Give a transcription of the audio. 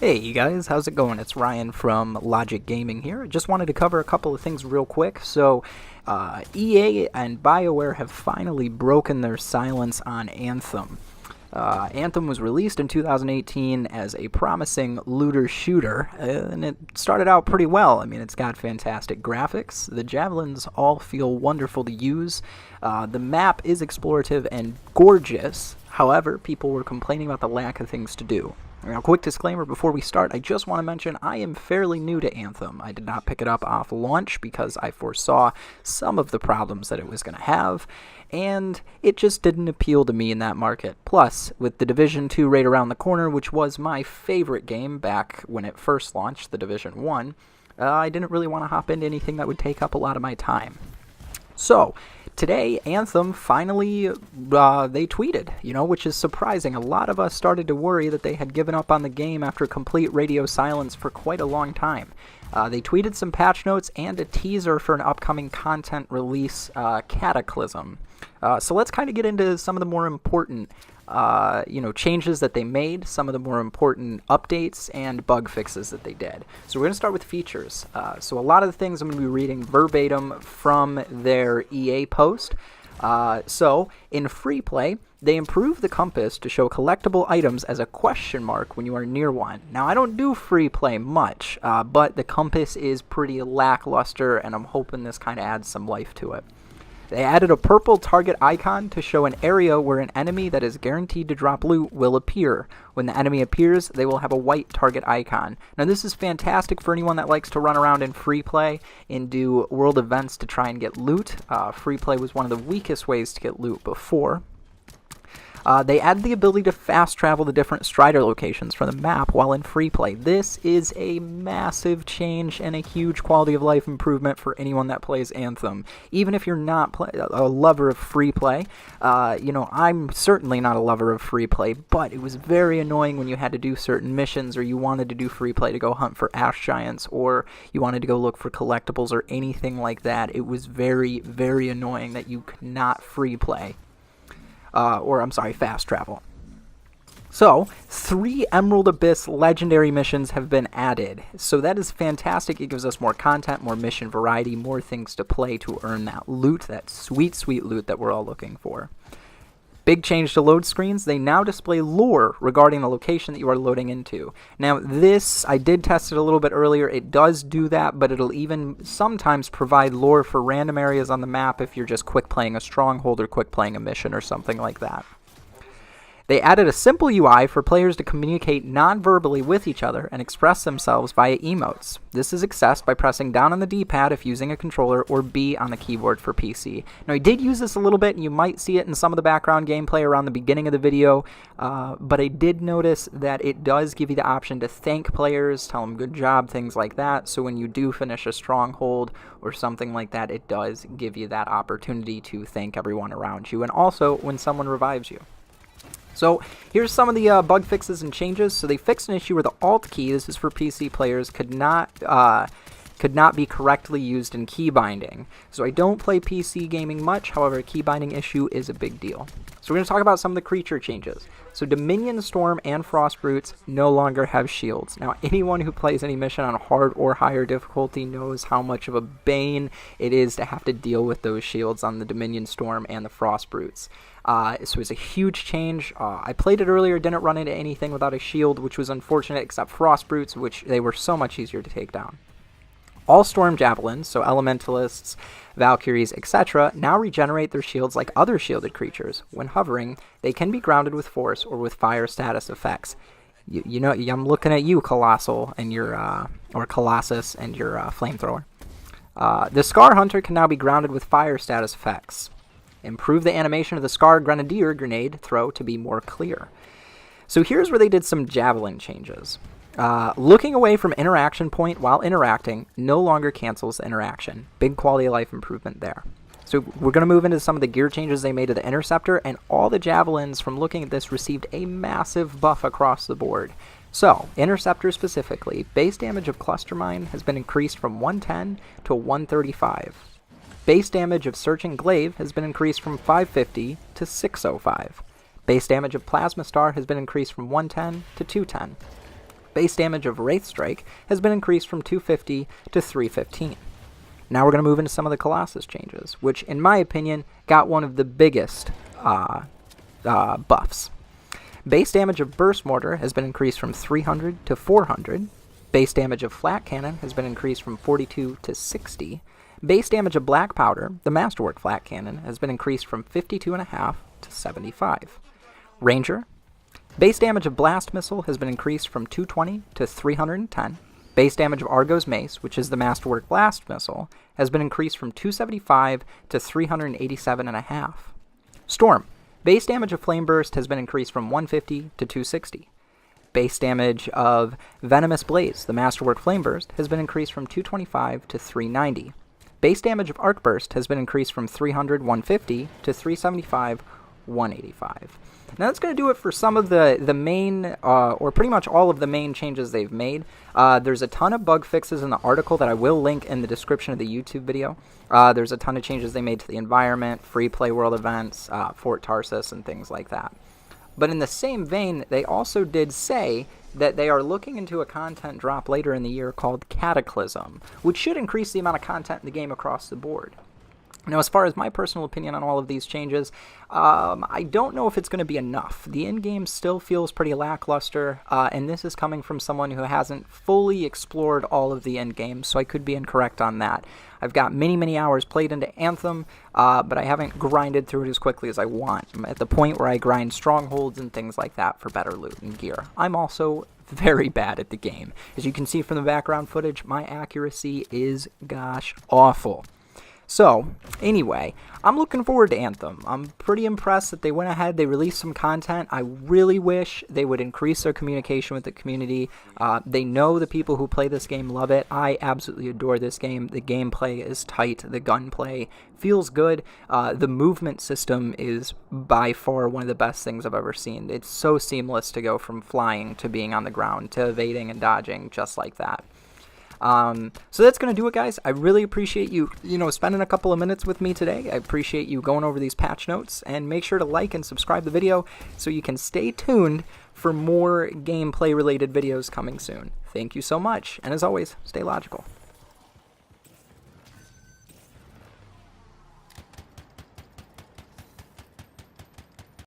Hey you guys, how's it going? It's Ryan from Logic Gaming here. Just wanted to cover a couple of things real quick. So, EA and BioWare have finally broken their silence on Anthem. Anthem was released in 2018 as a promising looter shooter, and it started out pretty well. I mean, it's got fantastic graphics. The javelins all feel wonderful to use. The map is explorative and gorgeous. However, people were complaining about the lack of things to do. Now, quick disclaimer before we start, I just want to mention I am fairly new to Anthem. I did not pick it up off launch because I foresaw some of the problems that it was going to have, and it just didn't appeal to me in that market. Plus, with The Division 2 right around the corner, which was my favorite game back when it first launched, The Division 1, I didn't really want to hop into anything that would take up a lot of my time. So, today, Anthem finally, they tweeted, which is surprising. A lot of us started to worry that they had given up on the game after complete radio silence for quite a long time. They tweeted some patch notes and a teaser for an upcoming content release, Cataclysm. So let's kind of get into some of the more important changes that they made, some of the more important updates and bug fixes that they did. So we're going to start with features. So a lot of the things I'm going to be reading verbatim from their EA post. So in free play, they improved the compass to show collectible items as a question mark when you are near one. Now, I don't do free play much, but the compass is pretty lackluster, and I'm hoping this kind of adds some life to it. They added a purple target icon to show an area where an enemy that is guaranteed to drop loot will appear. When the enemy appears, they will have a white target icon. Now, this is fantastic for anyone that likes to run around in free play and do world events to try and get loot. Free play was one of the weakest ways to get loot before. They added the ability to fast travel to different Strider locations from the map while in free play. This is a massive change and a huge quality of life improvement for anyone that plays Anthem. Even if you're not a lover of free play, I'm certainly not a lover of free play, but it was very annoying when you had to do certain missions or you wanted to do free play to go hunt for ash giants or you wanted to go look for collectibles or anything like that. It was very, very annoying that you could not free play. Fast travel. So, 3 Emerald Abyss legendary missions have been added. So that is fantastic. It gives us more content, more mission variety, more things to play to earn that loot, that sweet, sweet loot that we're all looking for. Big change to load screens. They now display lore regarding the location that you are loading into. Now this, I did test it a little bit earlier. It does do that, but it'll even sometimes provide lore for random areas on the map if you're just quick playing a stronghold or quick playing a mission or something like that. They added a simple UI for players to communicate non-verbally with each other and express themselves via emotes. This is accessed by pressing down on the D-pad if using a controller or B on the keyboard for PC. Now, I did use this a little bit, and you might see it in some of the background gameplay around the beginning of the video, but I did notice that it does give you the option to thank players, tell them good job, things like that. So when you do finish a stronghold or something like that, it does give you that opportunity to thank everyone around you, and also when someone revives you. So here's some of the bug fixes and changes. So they fixed an issue where the Alt key, this is for PC players, could not be correctly used in key binding. So I don't play PC gaming much, however, a key binding issue is a big deal. So we're going to talk about some of the creature changes. So Dominion Storm and Frost Brutes no longer have shields. Now, anyone who plays any mission on hard or higher difficulty knows how much of a bane it is to have to deal with those shields on the Dominion Storm and the Frost Brutes. So it's a huge change. I played it earlier, didn't run into anything without a shield, which was unfortunate, except Frost Brutes, which they were so much easier to take down. All Storm Javelins, so Elementalists, Valkyries, etc., now regenerate their shields like other shielded creatures. When hovering, they can be grounded with Force or with Fire status effects. I'm looking at you, Colossal, and your, or Colossus, and your Flamethrower. The Scar Hunter can now be grounded with Fire status effects. Improve the animation of the Scar Grenadier grenade throw to be more clear. So here's where they did some Javelin changes. Looking away from interaction point while interacting no longer cancels the interaction. Big quality of life improvement there. So we're going to move into some of the gear changes they made to the Interceptor, and all the Javelins from looking at this received a massive buff across the board. So, Interceptor specifically, base damage of Cluster Mine has been increased from 110 to 135. Base damage of Searching Glaive has been increased from 550 to 605. Base damage of Plasma Star has been increased from 110 to 210. Base damage of Wraith Strike has been increased from 250 to 315. Now we're going to move into some of the Colossus changes, which in my opinion got one of the biggest buffs. Base damage of Burst Mortar has been increased from 300 to 400. Base damage of Flat Cannon has been increased from 42 to 60. Base damage of Black Powder, the Masterwork Flat Cannon, has been increased from 52.5 to 75. Ranger. Base damage of Blast Missile has been increased from 220 to 310. Base damage of Argo's Mace, which is the Masterwork Blast Missile, has been increased from 275 to 387.5. Storm. Base damage of Flame Burst has been increased from 150 to 260. Base damage of Venomous Blaze, the Masterwork Flame Burst, has been increased from 225 to 390. Base damage of Arc Burst has been increased from 300, 150 to 375, 185. Now that's going to do it for some of the main, or pretty much all of the main changes they've made. There's a ton of bug fixes in the article that I will link in the description of the YouTube video. There's a ton of changes they made to the environment, free play world events, Fort Tarsus, and things like that. But in the same vein, they also did say that they are looking into a content drop later in the year called Cataclysm, which should increase the amount of content in the game across the board. Now, as far as my personal opinion on all of these changes, I don't know if it's going to be enough. The in-game still feels pretty lackluster, and this is coming from someone who hasn't fully explored all of the in-game, so I could be incorrect on that. I've got many, many hours played into Anthem, but I haven't grinded through it as quickly as I want. I'm at the point where I grind strongholds and things like that for better loot and gear. I'm also very bad at the game. As you can see from the background footage, my accuracy is, gosh, awful. So, anyway, I'm looking forward to Anthem. I'm pretty impressed that they went ahead, they released some content. I really wish they would increase their communication with the community. They know the people who play this game love it. I absolutely adore this game. The gameplay is tight. The gunplay feels good. The movement system is by far one of the best things I've ever seen. It's so seamless to go from flying to being on the ground to evading and dodging just like that. So that's going to do it, guys. I really appreciate you, spending a couple of minutes with me today. I appreciate you going over these patch notes, and make sure to like and subscribe the video so you can stay tuned for more gameplay related videos coming soon. Thank you so much. And as always, stay logical.